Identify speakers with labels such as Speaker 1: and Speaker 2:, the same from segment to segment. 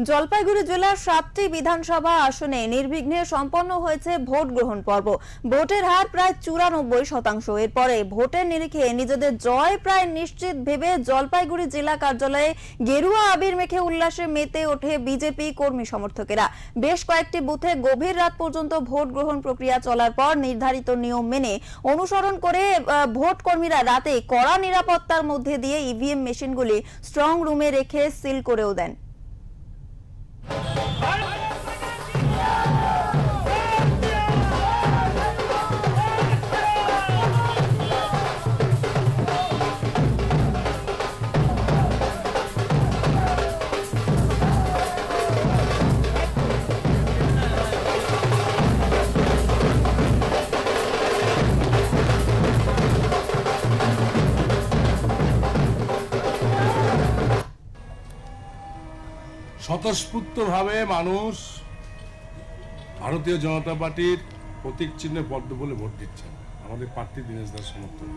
Speaker 1: জলপাইগুড়ি জেলার 7টি বিধানসভা আসনে নির্বিঘ্নে সম্পন্ন হয়েছে ভোট গ্রহণ পর্ব। ভোটের হার প্রায় 94%। এরপরে ভোটের নিরিখে নিজেদের জয় প্রায় নিশ্চিত ভেবে জলপাইগুড়ি জেলা কার্যালয়ে গেরুয়া আবির মেখে উল্লাসে মেতে ওঠে বিজেপি কর্মী সমর্থকেরা। বেশ কয়েকটি বুথে গভীর রাত পর্যন্ত ভোট গ্রহণ প্রক্রিয়া চলার পর নির্ধারিত নিয়ম মেনে অনুসরণ করে ভোট কর্মীরা রাতে কড়া নিরাপত্তার মধ্যে দিয়ে ইভিএম মেশিনগুলি স্ট্রং রুমে রেখে সিল করেও দেন।
Speaker 2: স্বতঃস্ফূর্তভাবে মানুষ ভারতীয় জনতা পার্টির প্রতীক চিহ্নে পদ্ম বলে ভোট দিচ্ছে। আমাদের প্রার্থী দীনেশ দাস সমর্থন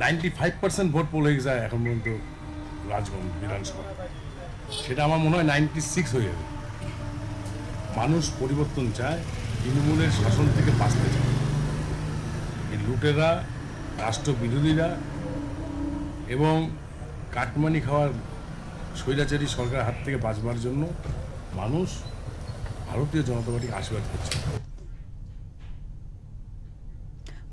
Speaker 2: 95% ভোট পোল হয়ে যায় এখন পর্যন্ত রাজগঞ্জ বিধানসভা। সেটা আমার মনে হয় 96 হয়ে যাবে। মানুষ পরিবর্তন চায়, তৃণমূলের শাসন থেকে বাঁচতে চায়। এই লুটেরা, রাষ্ট্রবিরোধীরা এবং কাটমানি খাওয়ার স্বৈরাচারী সরকারের হাত থেকে বাঁচবার জন্য মানুষ ভারতীয় জনতা পার্টিকে আশীর্বাদ করছে।